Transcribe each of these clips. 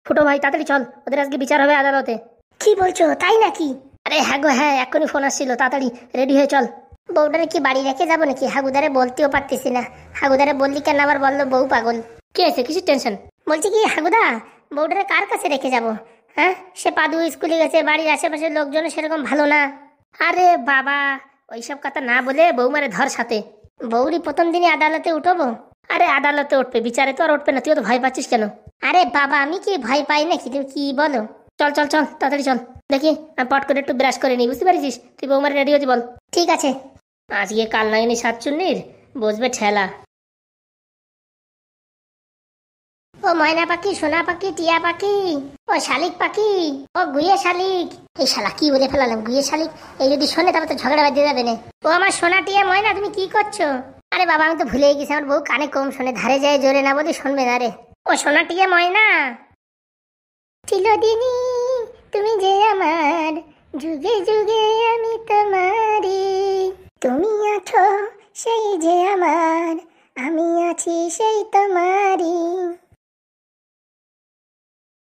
ফুটো ভাই তাড়াতাড়ি চল, ওদের আজকে বিচার হবে আদালতে। কি বলছো, তাই নাকি? আরে হ্যাঁ গো হ্যাঁ, এক্ষুনি ফোন আসছিল, তাড়াতাড়ি রেডি হয়ে চল। বউটারে কি বাড়ি রেখে যাবো নাকি? হাগুদারে বলতেও পারতেছি না। হাগুদারে বললি কেন আবার বললো বউ পাগল। কি আছে, কিসের টেনশন? বলছি কি হাগুদা, বউটারে কার কাছে রেখে যাবো? হ্যাঁ, সে পাদু স্কুলে গেছে, বাড়ির আশেপাশের লোকজন সেরকম ভালো না। আরে বাবা, ওইসব কথা না বলে বৌমারে ধর সাথে। বৌরি প্রথম দিনই আদালতে উঠবো? আরে আদালতে উঠবে, বিচারে তো আর উঠবে না, তুই তো ভয় পাচ্ছিস কেন? আরে বাবা, আমি কি ভয় পাই নাকি? তুমি কি বলো? চল চল চল তাড়াতাড়ি চল। দেখি আমি পট করে একটু ব্রাশ করে নিই, বুঝতে পারছিস? তুই বৌমার রেডি হতে বল। ঠিক আছে। আজকে কাল নাগিনি সাতচুন্নির বসবে ঠেলা। ও ময়না পাখি, সোনা পাখি, টিয়া পাখি, ও শালিক পাখি, ও গুইয়ে শালিক। এই শালা কি বলে ফেলালাম, গুইয়ে শালিক। এই যদি শোনে তবে তো ঝগড়া বাঁধতে যাবে না। ও আমার সোনা টিয়া ময়না, তুমি কি করছো? আরে বাবা, আমি তো ভুলেই গেছি, আমার বউ কানে কম শোনে, ধারে যায় জোরে না বলে শুনবে না রে। ও সোনা টিয়া ময়না। চিরদিনই তুমি যে আমার, যুগে যুগে আমি তোমারি। তুমি আছো সেই যে আমার, আমি আছি সেই তোমারি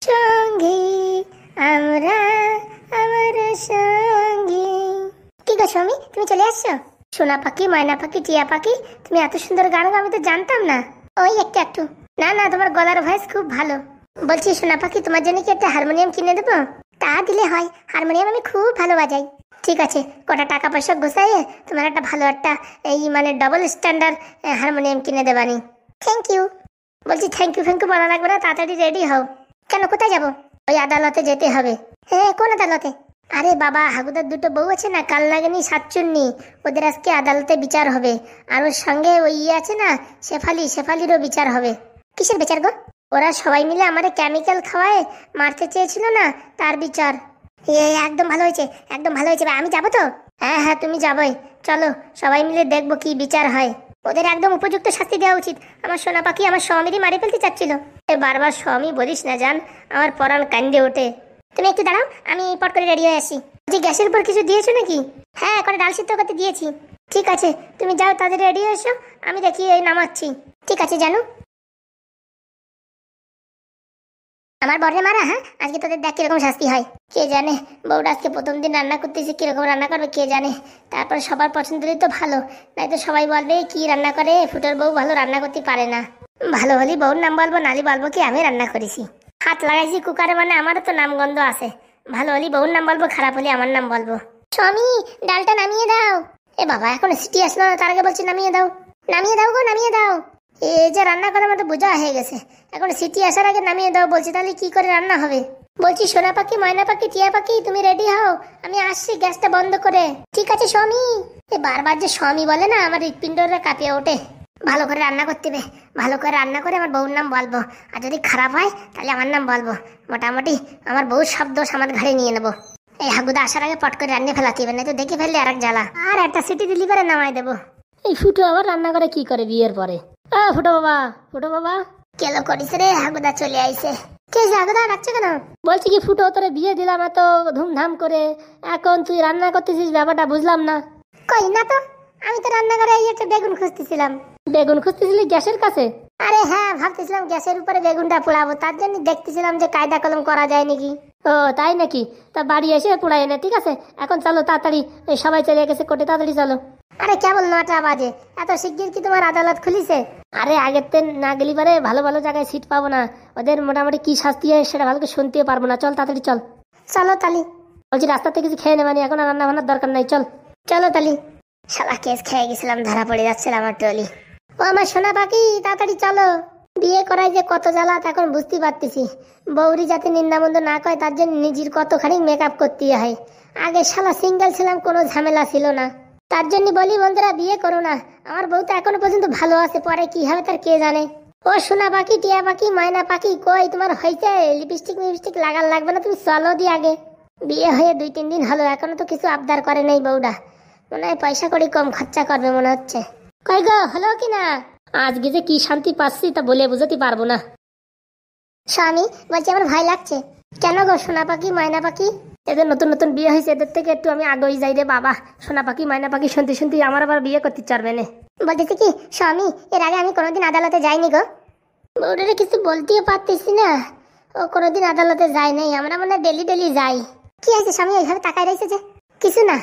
সঙ্গী, আমরা আমার সঙ্গী। কি গো স্বামী, তুমি চলে আসছো? সোনা পাখি, ময়না পাখি, টিয়া পাখি, তুমি এত সুন্দর গান গাও, আমি তো জানতাম না। ওই একটু একটু। না না, তোমার গলার ভয়েস খুব ভালো। বলছি সোনা পাখি, তোমার জন্য কি একটা হারমোনিয়াম কিনে দেবো? তা দিলে হয়, হারমোনিয়াম আমি খুব ভালো বাজাই। ঠিক আছে, কটা টাকা পয়সা গোছাইয়ে তোমার একটা ভালো একটা এই মানে ডবল স্ট্যান্ডার্ড হারমোনিয়াম কিনে দেবানি। Thank you. বলছি থ্যাংক ইউ ফ্যাংক ইউ বলা লাগবে না, তাড়াতাড়ি রেডি হও। কেন, কোথায় যাবো? ওই আদালতে যেতে হবে। হ্যাঁ, কোন আদালতে? আরে বাবা, হাগুদার দুটো বউ আছে না, কাল নাগিনি সাতচুন্নি, ওদের আজকে আদালতে বিচার হবে। আর ওর সঙ্গে ওই আছে না শেফালিরও বিচার হবে। কিসের বিচার গো? ওরা সবাই মিলে আমারে কেমিক্যাল খাওয়ায় মারতে চেয়েছিল না, তার বিচার। একদম ভালো হয়েছে, একদম ভালো হয়েছে। আমি যাবো তো? হ্যাঁ হ্যাঁ, তুমি যাবোই। চলো সবাই মিলে দেখবো কি বিচার হয়। ওদের একদম উপযুক্ত শাস্তি দেওয়া উচিত। আমার সোনা পাখি আমার স্বামীরই মারি ফেলতে চাচ্ছিল। বারবার স্বামী বলিস না জান, আমার পরাণ কান্দে ওঠে। তুমি একটু দাঁড়াও, আমি পট করে রেডি হয়ে আসি। যে গ্যাসের উপর কিছু দিয়েছো নাকি? হ্যাঁ, করে ডাল সিদ্ধ করতে দিয়েছি। ঠিক আছে, তুমি যাও, তাদের রেডি হয়ে এসো, আমি দেখি এই নামাচ্ছি। ঠিক আছে জানু। আমার বরে মারা, হ্যাঁ, আজকে তোদের দেখ কিরকম শাস্তি হয়। কে জানে, বউটা আজকে প্রথম দিন রান্না করতেছে, কিরকম রান্না করবে কে জানে। তারপর সবার পছন্দ হলেই তো ভালো, নাই তো সবাই বলবে কি রান্না করে, ফুটোর বউ ভালো রান্না করতে পারে না। ভালো হলে বউর নাম বলবো, নালি বলবো কি আমি রান্না করেছি। হাত লাগাইছি কুকারে মানে আমারও তো নামগন্ধ আছে। ভালো হলে বউর নাম বলবো, খারাপ হলে আমার নাম বলবো। স্বামী, ডালটা নামিয়ে দাও। এ বাবা, এখন সিটি আসলো না, তার আগে বলছি নামিয়ে দাও। নামিয়ে দাও গো, নামিয়ে দাও। এই যে রান্না করার মতো বোঝা হয়ে গেছে, এখন সিটি আসার আগে নামিয়ে দাও বলছি, তাহলে কি করে রান্না হবে? বলছি সোনা পাখি, ময়না পাখি, টিয়া পাখি, তুমি রেডি হও, আমি আসছি গ্যাসটা বন্ধ করে। ঠিক আছে স্বামী। এ বারবার যে স্বামী বলে না, আমার হৃৎপিণ্ডটা কাঁপিয়ে ওঠে। ভালো করে রান্না করতে হবে, ভালো করে রান্না করে আমার বউর নাম বলবো, আর যদি খারাপ হয় তাহলে আমার নাম বলবো। মোটামুটি আমার বউর সব দোষ আমার ঘাড়ে নিয়ে নেবো। এই হাগুদা আসার আগে পট করে রান্না ফেলাতে হবে, না তো দেখে ফেললে আর এক জ্বালা। আর একটা সিটি দিলি করে নামাই দেবো। এই ফুটো আবার রান্না করে কি করে বিয়ের পরে? ফুটো বাবা, ফুটো বাবা, কেলো করিস রে? হাগুদা চলে আইছে। কে হাগুদা ডাকছে কেন? বলছি কি ফুটো, তোরে বিয়ে দিলাম এত ধুমধাম করে, এখন তুই রান্না করতেছিস, ব্যাপারটা বুঝলাম না। কই না তো, আমি তো রান্না করে এই একটা বেগুন খুঁজতেছিলাম। বেগুন খুঁজতেছিলি গ্যাসের কাছে? আরে হ্যাঁ, ভাবতেছিলাম গ্যাসের উপরে বেগুনটা পোড়াবো, তার জন্য দেখতেছিলাম যে কায়দা কলম করা যায় নাকি। ও তাই নাকি? তা বাড়ি এসে পোড়াই এনে। ঠিক আছে, এখন চলো তাড়াতাড়ি, সবাই চলে গেছে কোর্টে, তাড়াতাড়ি চলো। আরে কেবল 9টা বাজে, এত শিগগির কি তোমার আদালত খুলিছে? আরে আগের দিন না গেলি পারে ভালো ভালো জায়গায় সিট পাবো না, ওদের মোটামুটি কি শাস্তি হয় সেটা ভালো করে শুনতেও পারবো না। চল তাড়াতাড়ি চল। চলো তালি। বলছি রাস্তাতে কিছু খেয়ে নেবানি, এখন আর রান্না বান্নার দরকার নাই, চল। চলো তালি। শালা কেস খেয়ে গেছিলাম, ধরা পড়ে যাচ্ছিল আমার টলি। ও আমার সোনা পাখি, তাড়াতাড়ি চলো। বিয়ে করাই যে কত জ্বালা এখন বুঝতে পারতেছি। বৌরি যাতে নিন্দামন্দ না কয় তার জন্য নিজের কতখানি মেকআপ করতে হয়। আগে শালা সিঙ্গেল ছিলাম, কোনো ঝামেলা ছিল না, তার জন্য বলি বন্ধুরা বিয়ে করো না। আমার বউ তো এখনো পর্যন্ত ভালো আছে, পরে কি হবে তার কে জানে। ও সোনা পাখি, টিয়া পাখি, ময়না পাখি, কই তোমার হয়েছে? লিপস্টিক মিপস্টিক লাগার লাগবে না, তুমি চলো দি আগে। বিয়ে হয়ে 2-3 দিন হলো, এখনো তো কিছু আবদার করে নেই বউটা। মনে হয় পয়সা কড়ি কম খরচা করবে মনে হচ্ছে। কই গো, হলো কি না? আজকে যে কি শান্তি পাচ্ছি তা বলে বুঝতে পারবো না। স্বামী, বলছি আমার ভয় লাগছে। কেন গো সোনা পাখি, ময়না পাখি? এদের নতুন নতুন বিয়ে হয়েছে, এদের থেকে একটু আমি আগেই যাই রে বাবা। সোনা পাখি ময়না পাখি শুনতে শুনতে আমার আবার বিয়ে করতে চারবে না। বলতেছি কি স্বামী, এর আগে আমি কোনোদিন আদালতে যাইনি গো। বউটারে কিছু বলতেও পারতেছি না, ও কোনোদিন আদালতে যায় নাই, আমরা মনে ডেলি ডেলি যাই। কি আছে স্বামী এইভাবে তাকায় রয়েছে যে? কিছু না।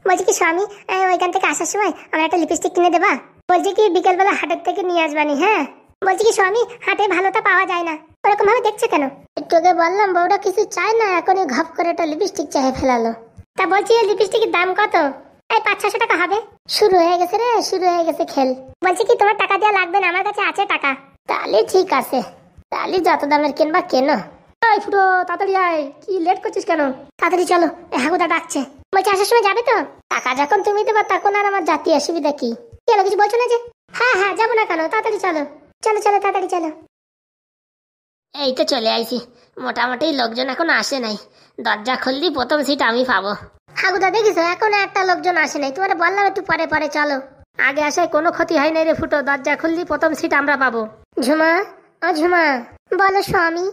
বলছি কি স্বামী, ওইখান থেকে আসার সময় আমার একটা লিপস্টিক কিনে দেবা? বলছি কি বিকেলবেলা হাটের থেকে নিয়ে আসবানি। হ্যাঁ বলছি কি স্বামী, হাটে ভালোটা পাওয়া যায় না। ওরকম ভাবে দেখছে কেন? একটুকে বললাম বউটা কিছু চায় না, এখনই ঘপ করে একটা লিপস্টিক চাহে ফেলালো। তা বলছি এই লিপস্টিকের দাম কত? এই 500-600 টাকা হবে। শুরু হয়ে গেছে রে, শুরু হয়ে গেছে খেল। বলছি কি তোমার টাকা দেওয়া লাগবে না, আমার কাছে আছে টাকা। তাহলে ঠিক আছে, তাহলে যত দামের কিনবা কেন। এই ফুটো তাড়াতাড়ি আয়, কি লেট করছিস কেন? তাড়াতাড়ি চলো, হাগুদা ডাকছে। বলছি আসার সময় যাবে তো? টাকা যখন তুমি দেবা তখন আর আমার জাতি অসুবিধা কি? কেন কিছু বলছো না যে? হ্যাঁ হ্যাঁ যাবো না কেন, তাড়াতাড়ি চলো। চলো চলো তাড়াতাড়ি চলো। এই তো চলে আইছি, মোটামুটি লোকজন এখন আসে নাই। দরজা খুললি প্রথম সিট আমি পাবো। হাগুদা দেখিস এখনো একটা লোকজন আসে নাই, তোমার বললাম একটু পরে পরে চলো। আগে আসায় কোনো ক্ষতি হয় নাই রে ফুটো, দরজা খুললি প্রথম সিট আমরা পাবো। ঝুমা, ও ঝুমা। বলো স্বামী।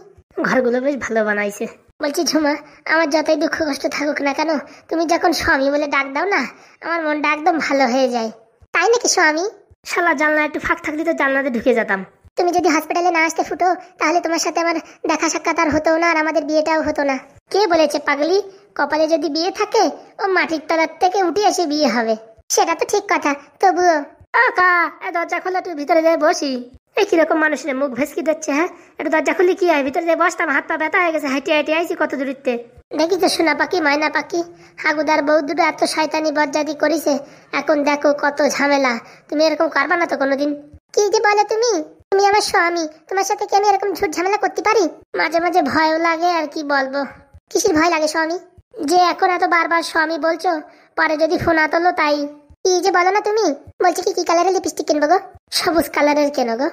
ঘরগুলো বেশ ভালো বানাইছে। বলছি ঝুমা, আমার যতই দুঃখ কষ্ট থাকুক না কেন, তুমি যখন স্বামী বলে ডাক দাও না, আমার মনটা একদম ভালো হয়ে যায়। তাই নাকি স্বামী? শালা জানলা একটু ফাঁক থাকলে তো জানলাতে ঢুকে যেতাম। তুমি যদি হসপিটালে না আসতে ফুটো, তাহলে তোমার সাথে আমার দেখা সাক্ষাৎ আর হতো না, আর আমাদের বিয়েটাও হতো না। কে বলেছে পাগলি, কপালে যদি বিয়ে থাকে ও মাটির তলার থেকে উঠে এসে বিয়ে হবে? সেটা তো ঠিক কথা, তবুও। কা দরজা খোলা, তুই ভিতরে যাই বসি। এই কিরকম মানুষের মুখ ভেসকি দিচ্ছে। হ্যাঁ একটু দরজা খুললি কি হয়, ভিতরে যাই বসতাম, হাত পা ব্যথা হয়ে গেছে, হাইটে হাইটে আইছি কত দূরিতে। দেখি তো সোনা পাখি ময়না পাখি, হাগুদার বউ দুটো এত শয়তানি বজ্জাতি করিছে, এখন দেখো কত ঝামেলা। তুমি এরকম করবা না তো কোনোদিন? কি যে বলো তুমি, তুমি আমার স্বামী, তোমার সাথে কি আমি এরকম ঝুট ঝামেলা করতে পারি? মাঝে মাঝে ভয়ও লাগে, আর কি বলবো। কিসের ভয় লাগে স্বামী? যে এখন এত বারবার স্বামী বলছো, পরে যদি ফোন আতলো তাই। কি যে বলো না তুমি। বলছি কি কালারের লিপস্টিক কিনবো গো? সবুজ কালারের কেন গো?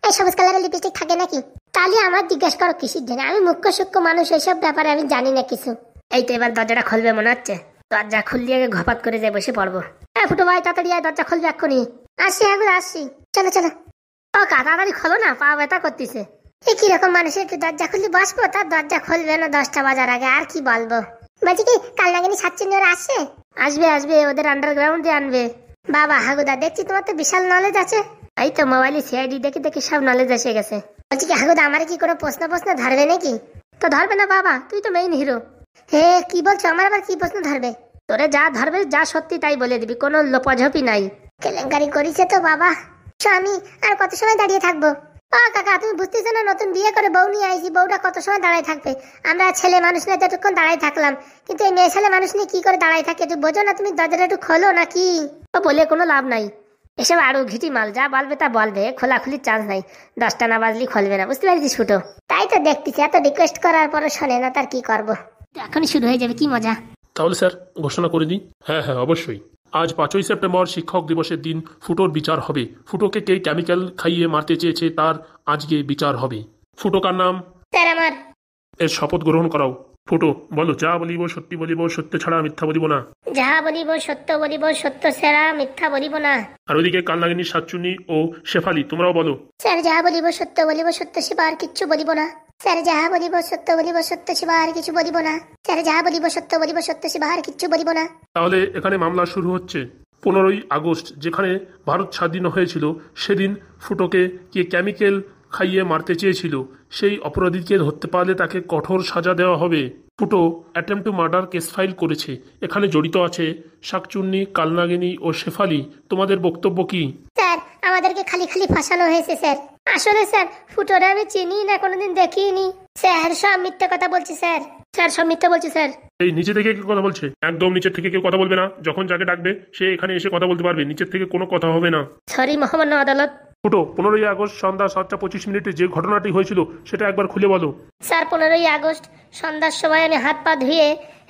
এই সবুজ কালারের লিপস্টিক থাকে নাকি? তাহলে আমার জিজ্ঞাসা করো কিসের জন্য? আমি মুখ্য সূক্ষ্ম মানুষ, এইসব ব্যাপারে আমি জানি না কিছু। এই তো এবার দরজাটা খুলবে মনে হচ্ছে, দরজা খুললে আগে ঘপাত করে যাই বসে পড়বো। ফুটো ভাই তাড়াতাড়ি আয়, দরজা খুলবে এক্ষুনি। আসছি এখন আসছি, চলো চলো। ও তাড়াতাড়ি খোলো না, পা ব্যথা করতেছে। এই কিরকম মানুষের, একটু দরজা খুললে বসবো, তার দরজা খুলবে না 10টা বাজার আগে, আর কি বলবো। বলছি কি কাল নাগিনী সাতচুন্নি ওরা আসছে? আসবে আসবে, ওদের আন্ডারগ্রাউন্ড দিয়ে আনবে। বাবা হাগুদা, দেখছি তোমার তো বিশাল নলেজ আছে। এই তো মোবাইলে সিআইডি দেখে দেখে সব নলেজ এসে গেছে। বলছি কি হাগুদা, আমার কি কোনো প্রশ্ন ধরবে নাকি? তো ধরবে না বাবা, তুই তো মেইন হিরো। হে কি বলছো, আমার আবার কি প্রশ্ন ধরবে? তোরে যা ধরবে, যা সত্যি তাই বলে দিবি, কোনো লোপাঝপি নাই। কেলেঙ্কারি করিছে তো বাবা। স্বামী আর কত সময় দাঁড়িয়ে থাকবো? কাকা তুমি বুঝতেছো না, নতুন বিয়ে করে বউ নিয়ে আইছি, বউটা কত সময় দাঁড়ায় থাকবে? আমরা ছেলে মানুষ নিয়ে যতক্ষণ দাঁড়ায় থাকলাম, কিন্তু এই মেয়ে ছেলে মানুষ নিয়ে কি করে দাঁড়ায় থাকে? তুই বোঝো না? তুমি দরজাটা একটু খোলো নাকি? বলে কোনো লাভ নাই, এসব আরো ঘিটি মাল, যা বলবে তা বলবে, খোলাখুলির চান্স নাই। 10টা না বাজলি খুলবে না, বুঝতে পারছিস ফুটো? তাই তো দেখতেছি, এত রিকোয়েস্ট করার পরে শোনে না, তার কি করবো? এখনই শুরু হয়ে যাবে, কি মজা। তাহলে স্যার ঘোষণা করে দিই। হ্যাঁ হ্যাঁ অবশ্যই, আজ 5ই সেপ্টেম্বর শিক্ষক দিবসের দিন ফুটোর বিচার হবে। ফুটোকে কে কেমিক্যাল খাইয়ে মারতে চেয়েছে তার আজকে বিচার হবে। ফুটো কার নাম? স্যার আমার। এর শপথ গ্রহণ করাও। ফুটো বলো, যা বলিব সত্যি বলিব, সত্য ছাড়া মিথ্যা বলিব না। যাহা বলিব সত্য বলিব, সত্য ছাড়া মিথ্যা বলিব না। আর ওদিকে কালনাগিনী, সাতচুন্নি ও শেফালি, তোমরাও বলো। স্যার যাহা বলিব সত্য বলিব, সত্য শিবা আর কিচ্ছু বলিব না। স্যার যাহা বলিব সত্য বলিব, সত্য শিবা আর কিছু বলিব না। স্যার যাহা বলিব সত্য বলিব, সত্য শিবা আর কিচ্ছু বলিব না। তাহলে এখানে মামলা শুরু হচ্ছে। 15ই আগস্ট যেখানে ভারত স্বাধীন হয়েছিল, সেদিন ফুটোকে কে কেমিক্যাল খাইয়ে মারতে চেয়েছিল, সেই অপরাধীকে ধরতে পারলে তাকে কঠোর সাজা দেওয়া হবে। ফুটো attempt to murder case file করেছে, এখানে জড়িত আছে শাকচুন্নি, কালনাগিনী ও শেফালি। তোমাদের বক্তব্য কি? স্যার আমাদেরকে খালি খালি ফাঁসানো হয়েছে স্যার। আসলে স্যার ফুটোরে আমি চিনি না, কোনোদিন দেখিনি। স্যার সব মিথ্যে কথা বলছি স্যার। স্যার সব মিথ্যে বলছি স্যার। এই নিচে থেকে কেউ কথা বলছে? একদম নিচের থেকে কেউ কথা বলবে না। যখন যাকে ডাকবে সে এখানে এসে কথা বলতে পারবে, নিচের থেকে কোনো কথা হবে না। সরি মহামান্য আদালত। ফুটো 15ই আগস্ট সন্ধ্যা 7:25 যে ঘটনাটি হয়েছিল সেটা একবার খুলে বলো। স্যার 15ই আগস্ট সন্ধ্যার সময় আমি হাত পা ধুয়ে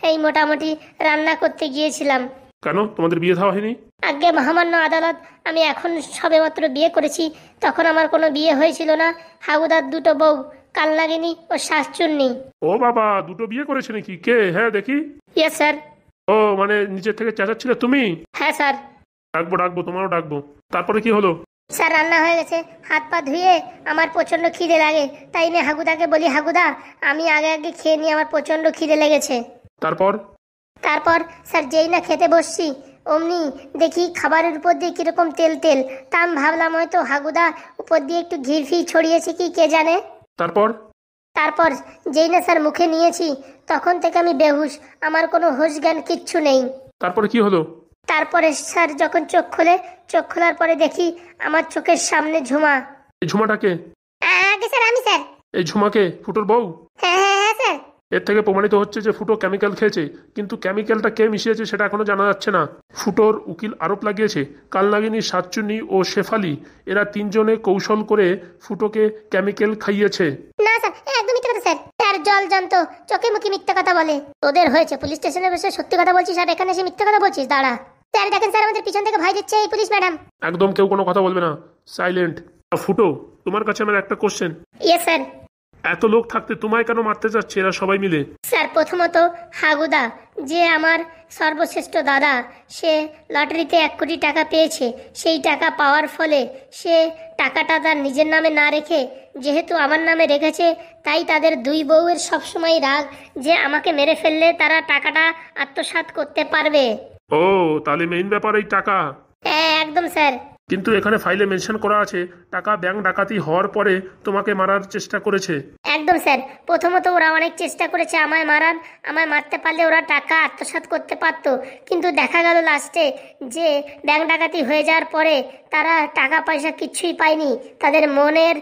এই মোটামুটি রান্না করতে গিয়েছিলাম। কেন তোমাদের বিয়ে দেওয়া হয়নি? আগে মহামান্য আদালত, আমি এখন সবেমাত্র বিয়ে করেছি, তখন আমার কোনো বিয়ে হয়েছিল না। হাগুদার দুটো বউ, কালনাগিনী ও শাকচুন্নি। ও বাবা, দুটো বিয়ে করেছে নাকি? কে? হ্যাঁ দেখি। Yes sir. ও মানে নিচের থেকে চেঁচাচ্ছিলে তুমি? হ্যাঁ স্যার। ডাকবো ডাকবো, তোমারও ডাকবো। তারপরে কি হলো? স্যার রান্না হয়ে গেছে, হাত পা ধুয়ে আমার প্রচন্ড খিদে লাগে, তাই আমি হাগুদাকে বলি, হাগুদা আমি আগে আগে খেয়ে নিই, আমার প্রচন্ড খিদে লেগেছে। তারপর স্যার যেই না খেতে বসছি, অমনি দেখি খাবারের উপর দিয়ে কিরকম তেল তেল, তা আমি ভাবলাম হয়তো হাগুদা উপর দিয়ে একটু ঘি ফি ছড়িয়েছে কি কে জানে। তারপর তারপর যেই না স্যার মুখে নিয়েছি তখন থেকে আমি বেহুশ, আমার কোনো হুঁশ জ্ঞান কিচ্ছু নেই। তারপরে কি হলো? তারপরে স্যার যখন চোখ খোলার পরে দেখি আমার চোখের সামনে ঝুমা। এই ঝুমাটাকে? আগে স্যার আমি স্যার। এই ঝুমাকে ফুটোর বউ? হ্যাঁ হ্যাঁ হ্যাঁ স্যার। এর থেকে প্রমাণিত হচ্ছে যে ফুটো কেমিক্যাল খেয়েছে, কিন্তু কেমিক্যালটা কে মিশিয়েছে সেটা এখনো জানা যাচ্ছে না। ফুটোর উকিল আরোপ লাগিয়েছে কালনাগিনী, সাতচুন্নি ও শেফালি এরা তিনজনে কৌশল করে ফুটোকে কেমিক্যাল খাইয়েছে। না স্যার একদম মিথ্যা কথা স্যার। স্যার জল জানতো, চোখে মুখে মিথ্যা কথা বলে। তোদের হয়েছে পুলিশ স্টেশনে বসে সত্যি কথা বলছিস আর এখানে এসে মিথ্যা কথা বলছিস? দাঁড়া স্যার, দেখেন স্যার আমাদের পিছন থেকে ভয় দিচ্ছে এই পুলিশ ম্যাডাম। একদম কেউ কোনো কথা বলবে না, সাইলেন্ট। ফুটো, তোমার কাছে আমার একটা কোশ্চেন। Yes sir. এত লোক থাকতে তোমায় কেন মারতে চাচ্ছে এরা সবাই মিলে? স্যার প্রথমত হাগুদা, যে আমার সর্বশ্রেষ্ঠ দাদা, সে লটারিতে 1 কোটি টাকা পেয়েছে। সেই টাকা পাওয়ার ফলে সে টাকাটা তার নিজের নামে না রেখে যেহেতু আমার নামে রেখেছে, তাই তাদের 2 বউয়ের সবসময় রাগ যে আমাকে মেরে ফেললে তারা টাকাটা আত্মসাৎ করতে পারবে। ও, তাহলে মেইন ব্যাপার এই টাকা? হ্যাঁ একদম স্যার। কিন্তু এখানে ফাইলে মেনশন করা আছে টাকা ব্যাংক ডাকাতি হওয়ার পরে তোমাকে মারার চেষ্টা করেছে। একদম স্যার। প্রথমত ওরা অনেক চেষ্টা করেছে আমায় মারার, আমায় মারতে পারলে ওরা টাকা আত্মসাৎ করতে পারত, কিন্তু দেখা গেল লাস্টে যে ব্যাংক ডাকাতি হয়ে যাওয়ার পরে তারা টাকা পয়সা কিচ্ছুই পায়নি। তাদের মনের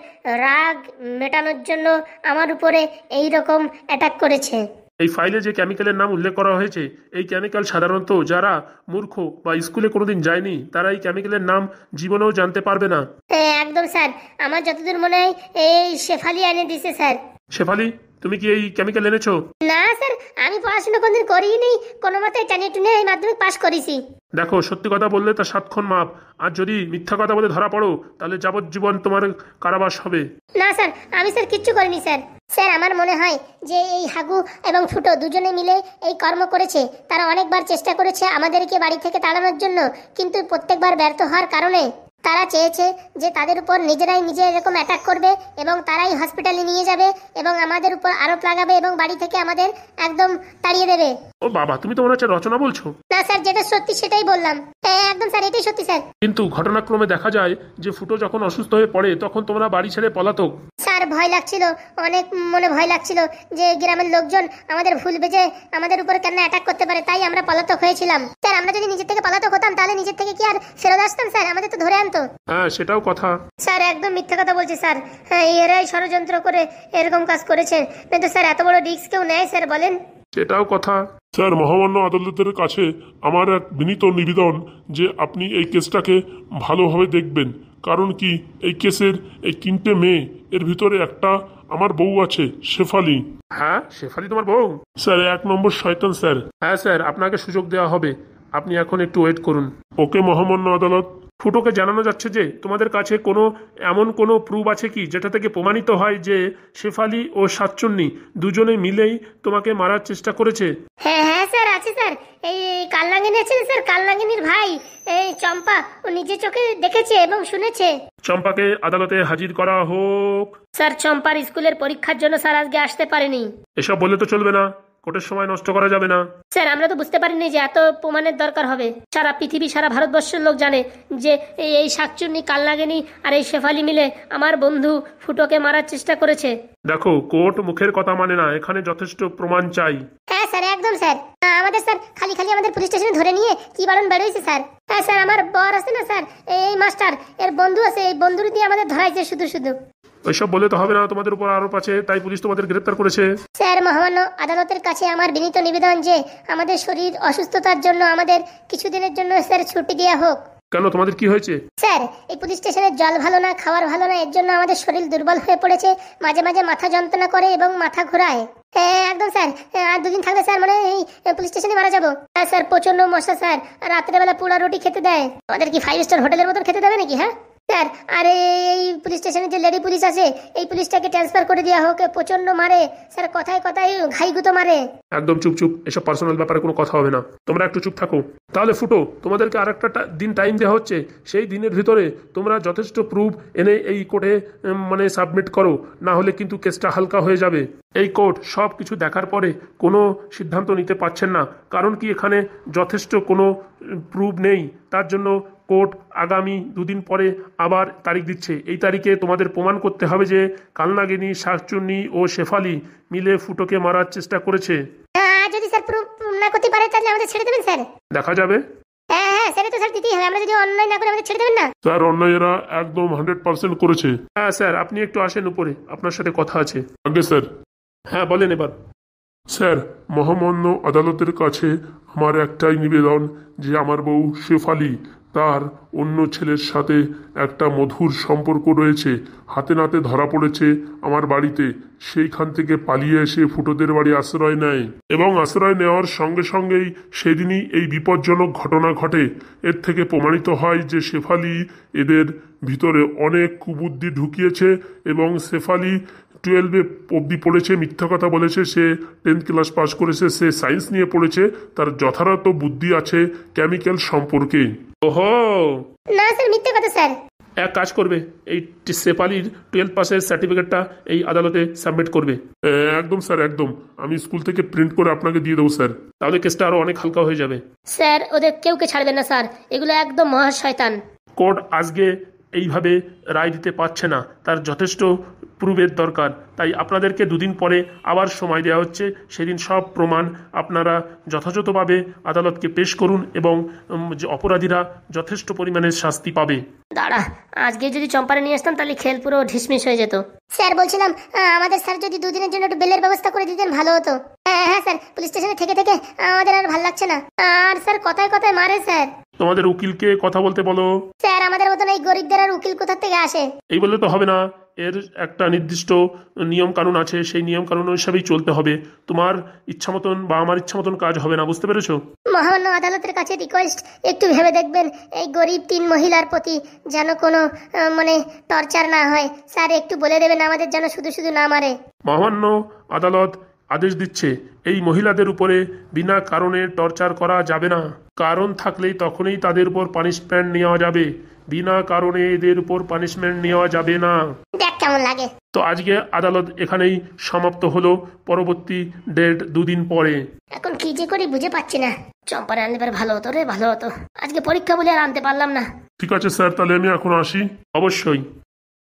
রাগ মেটানোর জন্য আমার উপরে এই রকম অ্যাটাক করেছে। এই ফাইলে যে কেমিক্যালের নাম উল্লেখ করা হয়েছে, এই কেমিক্যাল সাধারণত যারা মূর্খ বা স্কুলে কোনোদিন যায়নি তারা এই কেমিক্যালের নাম জীবনেও জানতে পারবে না। হ্যাঁ একদম স্যার। আমার যতদূর মনে হয় এই শেফালি এনে দিছে স্যার। শেফালি, তুমি কি এই কেমিক্যাল এনেছো? না স্যার, আমি পড়াশোনা কোনদিন করিনি, কোনো মতে টানিয়ে টুনে এই মাধ্যমিক পাশ করেছি। দেখো, সত্যি কথা বললে তা 7 খুন মাপ, আর যদি মিথ্যা কথা বলে ধরা পড়ো তাহলে যাবজ্জীবন তোমার কারাবাস হবে। না স্যার, আমি স্যার কিচ্ছু করিনি স্যার। স্যার আমার মনে হয় যে এই হাগু এবং ফুটো দুজনে মিলে এই কর্ম করেছে। তারা অনেকবার চেষ্টা করেছে আমাদেরকে বাড়ি থেকে তাড়ানোর জন্য, কিন্তু প্রত্যেকবার ব্যর্থ হওয়ার কারণে তারা চেয়েছে যে তাদের উপর নিজেরাই নিজে এরকম অ্যাটাক করবে এবং তারাই হসপিটালে নিয়ে যাবে এবং আমাদের উপর আরোপ লাগাবে এবং বাড়ি থেকে আমাদের একদম তাড়িয়ে দেবে। ও বাবা, তুমি তো মনে হচ্ছে রচনা বলছো। না স্যার, যেটা সত্যি সেটাই বললাম। হ্যাঁ একদম স্যার, এটাই সত্যি স্যার। কিন্তু ঘটনাক্রমে দেখা যায় যে ফুটো যখন অসুস্থ হয়ে পড়ে তখন তোমরা বাড়ি ছেড়ে পলাতক। স্যার ভয় লাগছিল, অনেক মনে ভয় লাগছিল যে গ্রামের লোকজন আমাদের ভুল বুঝে আমাদের উপর কেন অ্যাটাক করতে পারে, তাই আমরা পলাতক হয়েছিলাম। স্যার আমরা যদি নিজের থেকে পলাতক হতাম তাহলে নিজের থেকে কি আর ফেরত আসতাম স্যার? আমাদের তো ধরে আনতো। হ্যাঁ, সেটাও কথা। স্যার একদম মিথ্যা কথা বলছি স্যার। হ্যাঁ এরাই ষড়যন্ত্র করে এরকম কাজ করেছে, কিন্তু স্যার এত বড় রিস্ক কেউ নেয় স্যার বলেন? সেটাও কথা। স্যার, মহামান্য আদালতের কাছে আমার এক বিনীত নিবেদন যে আপনি এই কেসটাকে ভালোভাবে দেখবেন। কারণ কি, এই কেসের এই 3টে মেয়ে, এর ভিতরে একটা আমার বউ আছে, শেফালি। হ্যাঁ, শেফালি তোমার বউ? স্যার 1 নম্বর শয়তান স্যার। হ্যাঁ স্যার, আপনাকে সুযোগ দেওয়া হবে, আপনি এখন একটু ওয়েট করুন। ওকে মহামান্য আদালত। ফুটোকে জানানো যাচ্ছে যে তোমাদের কাছে এমন কোনো প্রুফ আছে কি যেটা থেকে প্রমাণিত হয় যে শেফালি ও সাতচুন্নি দুজনে মিলেই তোমাকে মারার চেষ্টা করেছে? হ্যাঁ হ্যাঁ স্যার আছে স্যার। এই কালনাগিনী আছে স্যার, কালনাগিনীর ভাই এই চম্পা, ও নিজে চোখে দেখেছে এবং শুনেছে। চম্পাকে আদালতে হাজির করা হোক। স্যার চম্পার স্কুলের পরীক্ষার জন্য স্যার আজকে আসতে পারেনি। এসব বললে তো চলবে না, কোর্টের সময় নষ্ট করা যাবে না। স্যার আমরা তো বুঝতে পারিনি যে এত প্রমাণের দরকার হবে। সারা পৃথিবী, সারা ভারতবর্ষের লোক জানে যে এই শাকচুন্নি, কালনাগিনী আর এই শেফালি মিলে আমার বন্ধু ফুটোকে মারার চেষ্টা করেছে। দেখো, কোর্ট মুখের কথা মানে না, এখানে যথেষ্ট প্রমাণ চাই। হ্যাঁ স্যার একদম স্যার। আমাদের স্যার খালি খালি আমাদের পুলিশ স্টেশনে ধরে নিয়ে কি বারণ বেরোইছে স্যার। হ্যাঁ স্যার, আমার বর আছে না স্যার, এই মাস্টার, এর বন্ধু আছে, এই বন্ধুর দিয়ে আমাদের ধরাইছে শুধু শুধু। ওইসব বলে তো হবে না, তোমাদের উপর আরোপ আছে, তাই পুলিশ তোমাদের গ্রেপ্তার করেছে। স্যার মহামান্য আদালতের কাছে আমার বিনীত নিবেদন যে আমাদের শরীর অসুস্থতার জন্য আমাদের কিছুদিনের জন্য স্যার ছুটি দেওয়া হোক। কেন, তোমাদের কি হয়েছে? স্যার এই পুলিশ স্টেশনের জল ভালো না, খাবার ভালো না, এর জন্য আমাদের শরীর দুর্বল হয়ে পড়েছে, মাঝে মাঝে মাথা যন্ত্রণা করে এবং মাথা ঘোরায়। হ্যাঁ একদম স্যার। আর 2 দিন থাকলে স্যার মানে এই পুলিশ স্টেশনে মারা যাবো। হ্যাঁ স্যার, প্রচন্ড মশা স্যার, রাত্রেবেলা পোড়া রুটি খেতে দেয়। আমাদের কি 5 স্টার হোটেলের মতন খেতে দেবে নাকি? হ্যাঁ স্যার, আর এই পুলিশ স্টেশনে যে লেডি পুলিশ আছে এই পুলিশটাকে ট্রান্সফার করে দেওয়া হোক, প্রচন্ড মারে স্যার, কথায় কথায় ঘাই গুতো মারে। একদম চুপ চুপ, এসব পার্সোনাল ব্যাপারে কোনো কথা হবে না, তোমরা একটু চুপ থাকো। তাহলে ফুটো, তোমাদেরকে আরেকটা দিন টাইম দেওয়া হচ্ছে, সেই দিনের ভিতরে তোমরা যথেষ্ট প্রুফ এনে এই কোর্টে মানে সাবমিট করো, না হলে কিন্তু কেসটা হালকা হয়ে যাবে। এই কোর্ট সব কিছু দেখার পরে কোনো সিদ্ধান্ত নিতে পারছেন না, কারণ কি এখানে যথেষ্ট কোনো প্রুফ নেই। তার জন্য কোর্ট আগামী 2 দিন পরে আবার তারিখ দিচ্ছে। এই তারিখে তোমাদের প্রমাণ করতে হবে যে কালনাগিনী, শাকচুন্নি ও শেফালি মিলে ফুটোকে মারার চেষ্টা করেছে। যদি স্যার প্রুফ না করতে পারে তাহলে আমাদের ছেড়ে দেবেন স্যার। দেখা যাবে। হ্যাঁ হ্যাঁ সেটা তো স্যার দিতেই হবে, আমরা যদি অন্যায় না করে আমাদের ছেড়ে দেবেন না। স্যার অন্যায় এরা একদম 100% করেছে। হ্যাঁ স্যার, আপনি একটু আসেন উপরে, আপনার সাথে কথা আছে। আগে স্যার। হ্যাঁ বলেন এবার। স্যার, মহামান্য আদালতের কাছে আমার একটাই নিবেদন যে আমার বউ শেফালি তার অন্য ছেলের সাথে একটা মধুর সম্পর্ক রয়েছে, হাতে নাতে ধরা পড়েছে আমার বাড়িতে। সেইখান থেকে পালিয়ে এসে ফুটোদের বাড়ি আশ্রয় নেয় এবং আশ্রয় নেওয়ার সঙ্গে সঙ্গেই সেদিনই এই বিপজ্জনক ঘটনা ঘটে। এর থেকে প্রমাণিত হয় যে শেফালি এদের ভিতরে অনেক কুবুদ্ধি ঢুকিয়েছে এবং শেফালি 12 অবধি পড়েছে, মিথ্যা কথা বলেছে, সে 10th ক্লাস পাস করেছে, সে সায়েন্স নিয়ে পড়েছে, তার যথাযথ বুদ্ধি আছে কেমিক্যাল সম্পর্কে। ওহো, না স্যার মিথ্যে কথা স্যার। এক কাজ করবে, এই শেফালির 12th পাসের সার্টিফিকেটটা এই আদালতে সাবমিট করবে। একদম স্যার, একদম। আমি স্কুল থেকে প্রিন্ট করে আপনাকে দিয়ে দেবো স্যার। তাহলে কেসটা আরো অনেক হালকা হয়ে যাবে। স্যার ওদের কেউকে ছাড়বেন না স্যার, এগুলো একদম মহা শয়তান। কোর্ট আজকে এইভাবে রায় দিতে পারছে না, তার যথেষ্ট প্রুফের দরকার। তাই আপনাদেরকে 2 দিন পরে আবার সময় দেওয়া হচ্ছে। সেদিন সব প্রমাণ আপনারা যথাযথভাবে আদালতকে পেশ করুন এবং যে অপরাধীরা যথেষ্ট পরিমাণে শাস্তি পাবে। দাঁড়া, আজকে যদি চম্পারে নিয়ে আসতাম তাহলে খেল পুরো ঢিসমিস হয়ে যেত। স্যার বলছিলাম আমাদের স্যার যদি 2 দিনের জন্য একটু বেলের ব্যবস্থা করে দিতেন ভালো হতো। হ্যাঁ হ্যাঁ স্যার, পুলিশ স্টেশনে থেকে থেকে আমাদের আর ভালো লাগছে না। আর স্যার কথায় কথায় মারে স্যার। তোমাদের উকিলকে কথা বলতে বলো। স্যার আমাদের মতন এই গরিবদের আর উকিল কোথা থেকে আসে? এই বললে তো হবে না, এর একটা নির্দিষ্ট নিয়ম কানুন আছে, সেই নিয়ম কানুন হিসাবেই চলতে হবে। তোমার ইচ্ছা মতন বা আমার ইচ্ছা মতন কাজ হবে না, বুঝতে পেরেছো? মহামান্য আদালতের কাছে রিকোয়েস্ট, একটু ভেবে দেখবেন এই গরিব 3 মহিলার প্রতি যেন কোনো মানে টর্চার না হয়। স্যার একটু বলে দেবেন আমাদের যেন শুধু শুধু না মারে। মহামান্য আদালত আদেশ দিচ্ছে, এই মহিলাদের উপরে বিনা কারণে টর্চার করা যাবে না। কারণ থাকলেই তখনই তাদের উপর পানিশমেন্ট নেওয়া যাবে, বিনা কারণে এদের উপর পানিশমেন্ট নেওয়া যাবে না। দেখ কেমন লাগে। তো আজকে আদালত এখানেই সমাপ্ত হলো, পরবর্তী ডেট 2 দিন পরে। এখন কি যে করি বুঝে পাচ্ছি না। চম্পারে আনলে পরে ভালো হতো রে, ভালো হতো। আজকে পরীক্ষা বলে আর আনতে পারলাম না। ঠিক আছে স্যার, তাহলে আমি এখন আসি। অবশ্যই।